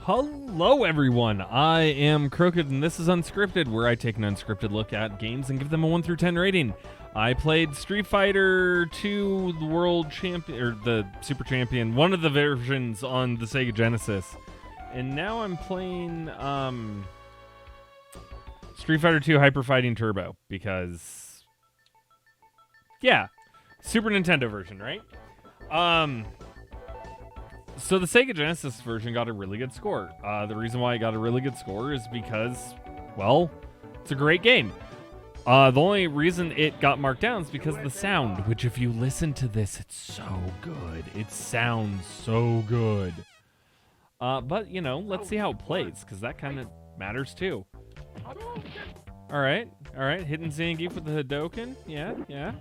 Hello, everyone. I am Krooked, and this is Unscripted, where I take an unscripted look at games and give them a 1 through 10 rating. I played Street Fighter 2, the World Champion, or the Super Champion, one of the versions on the Sega Genesis, and now I'm playing Street Fighter 2 Hyper Fighting Turbo because, yeah, Super Nintendo version, right? So the Sega Genesis version got a really good score. The reason why it got a really good score is because, well, it's a great game. The only reason it got marked down is because of the sound, which if you listen to this, it's so good. It sounds so good. But, you know, let's see how it plays, because that kind of matters too. All right, hitting Zangief with the Hadoken. Yeah.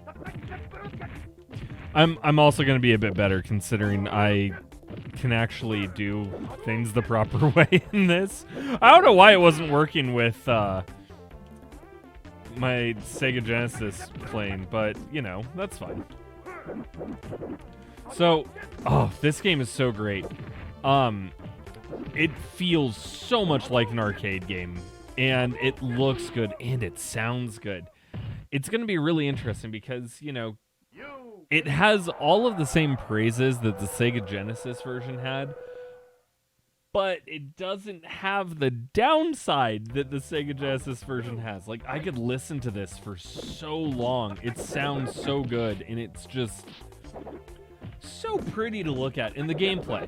I'm also going to be a bit better considering I can actually do things the proper way in this. I don't know why it wasn't working with my Sega Genesis playing, but, you know, that's fine. So, this game is so great. It feels so much like an arcade game, and it looks good, and it sounds good. It's going to be really interesting because, you know, it has all of the same praises that the Sega Genesis version had, but it doesn't have the downside that the Sega Genesis version has. Like, I could listen to this for so long. It sounds so good, and it's just so pretty to look at. In the gameplay,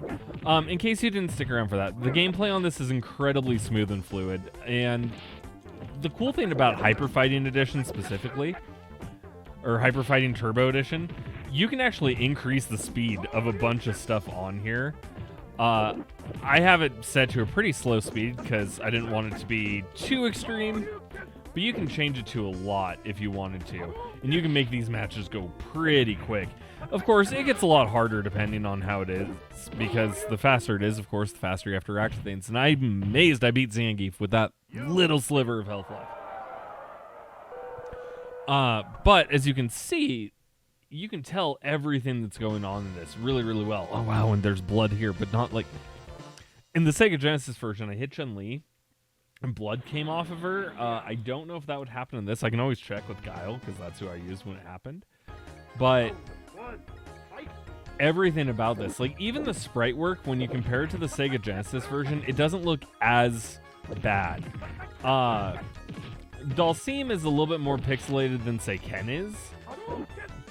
in case you didn't stick around for that, the gameplay on this is incredibly smooth and fluid, and the cool thing about Hyper Fighting Edition specifically, or Hyper Fighting Turbo Edition, you can actually increase the speed of a bunch of stuff on here. I have it set to a pretty slow speed because I didn't want it to be too extreme, but you can change it to a lot if you wanted to, and you can make these matches go pretty quick. Of course, it gets a lot harder depending on how it is, because the faster it is, of course, the faster you have to react to things, and I'm amazed I beat Zangief with that little sliver of health left. But as you can see, you can tell everything that's going on in this really, really well. Oh, wow, and there's blood here, but not like... In the Sega Genesis version, I hit Chun-Li, and blood came off of her. I don't know if that would happen in this. I can always check with Guile, because that's who I used when it happened. But everything about this, like even the sprite work, when you compare it to the Sega Genesis version, it doesn't look as bad. Dalsim is a little bit more pixelated than, say, Ken is,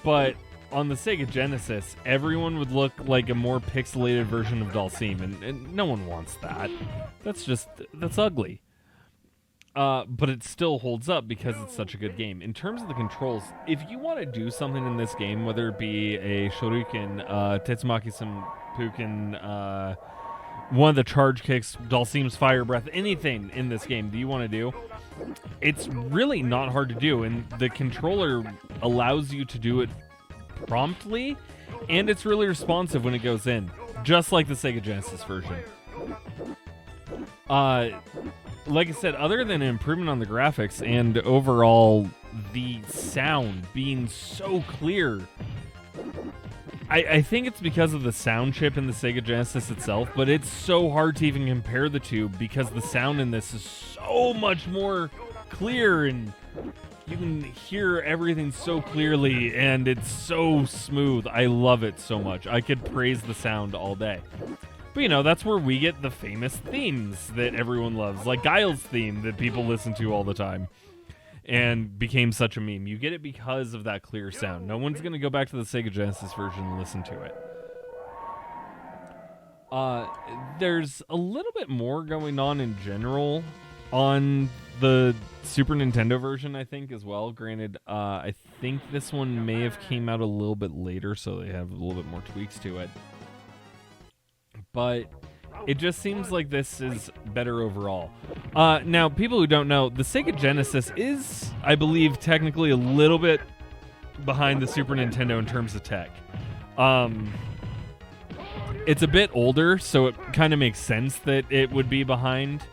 but on the Sega Genesis, everyone would look like a more pixelated version of Dalsim, and no one wants that. That's ugly. But it still holds up because it's such a good game. In terms of the controls, if you want to do something in this game, whether it be a Shoryuken, Tetsumaki Senpuken, one of the charge kicks, Dalsim's fire breath, anything in this game that you want to do, it's really not hard to do, and the controller allows you to do it promptly, and it's really responsive when it goes in, just like the Sega Genesis version. Like I said, other than an improvement on the graphics and overall the sound being so clear, I think it's because of the sound chip in the Sega Genesis itself, but it's so hard to even compare the two because the sound in this is so much more clear, and you can hear everything so clearly, and it's so smooth. I love it so much. I could praise the sound all day. But, you know, that's where we get the famous themes that everyone loves, like Guile's theme that people listen to all the time and became such a meme. You get it because of that clear sound. No one's going to go back to the Sega Genesis version and listen to it. There's a little bit more going on in general on the Super Nintendo version, I think, as well. Granted, I think this one may have came out a little bit later, so they have a little bit more tweaks to it. But it just seems like this is better overall. Now, people who don't know, the Sega Genesis is, I believe, technically a little bit behind the Super Nintendo in terms of tech. It's a bit older, so it kind of makes sense that it would be behind.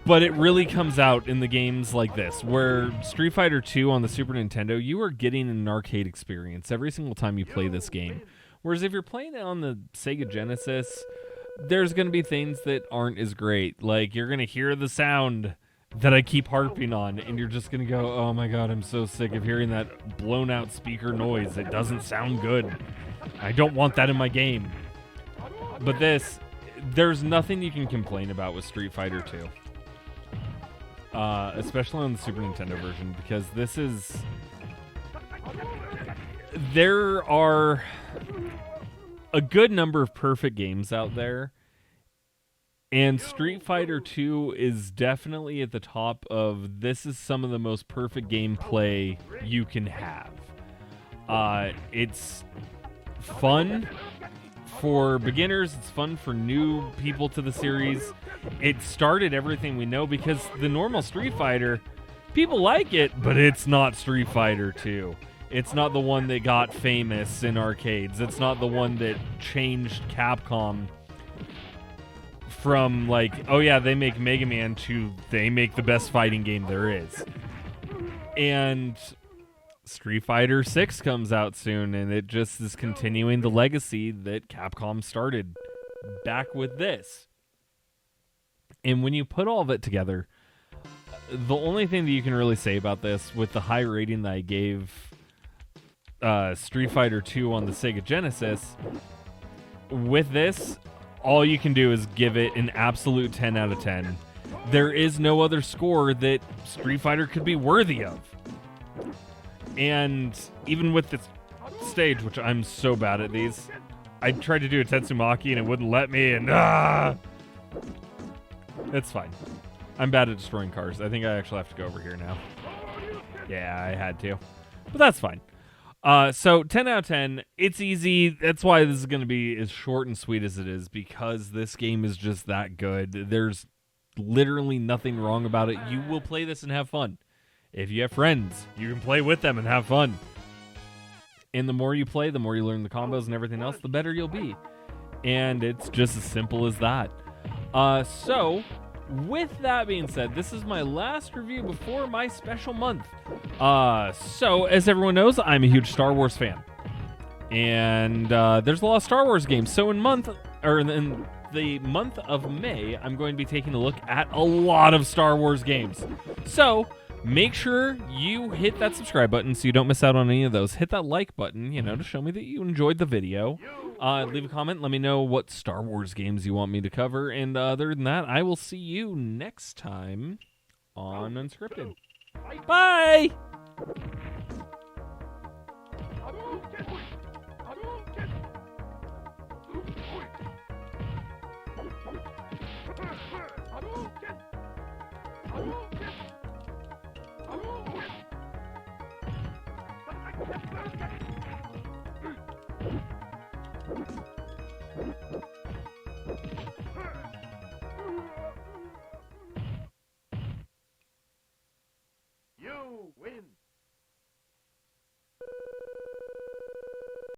But it really comes out in the games like this, where Street Fighter 2 on the Super Nintendo, you are getting an arcade experience every single time you play this game. Whereas if you're playing it on the Sega Genesis, there's going to be things that aren't as great. Like, you're going to hear the sound that I keep harping on, and you're just going to go, oh my god, I'm so sick of hearing that blown out speaker noise. It doesn't sound good. I don't want that in my game. But there's nothing you can complain about with Street Fighter 2. Especially on the Super Nintendo version, because there are a good number of perfect games out there, and Street Fighter 2 is definitely at the top of this is some of the most perfect gameplay you can have. It's fun for beginners, it's fun for new people to the series. It started everything we know, because the normal Street Fighter, people like it, but it's not Street Fighter 2. It's not the one that got famous in arcades. It's not the one that changed Capcom from like, oh yeah, they make Mega Man, to they make the best fighting game there is. And Street Fighter 6 comes out soon, and it just is continuing the legacy that Capcom started back with this. And when you put all of it together, the only thing that you can really say about this, with the high rating that I gave Street Fighter 2 on the Sega Genesis, with this, all you can do is give it an absolute 10 out of 10. There is no other score that Street Fighter could be worthy of. And even with this stage, which I'm so bad at these, I tried to do a Tetsumaki and it wouldn't let me, and it's fine. I'm bad at destroying cars. I think I actually have to go over here now. Yeah, I had to. But that's fine. So 10 out of 10, it's easy. That's why this is going to be as short and sweet as it is, because this game is just that good. There's literally nothing wrong about it. You will play this and have fun. If you have friends, you can play with them and have fun. And the more you play, the more you learn the combos and everything else, the better you'll be. And it's just as simple as that. So, with that being said, this is my last review before my special month. So, as everyone knows, I'm a huge Star Wars fan. And there's a lot of Star Wars games. So in the month of May, I'm going to be taking a look at a lot of Star Wars games. So, make sure you hit that subscribe button so you don't miss out on any of those. Hit that like button, to show me that you enjoyed the video. Leave a comment. Let me know what Star Wars games you want me to cover. And other than that, I will see you next time on Unscripted. Bye!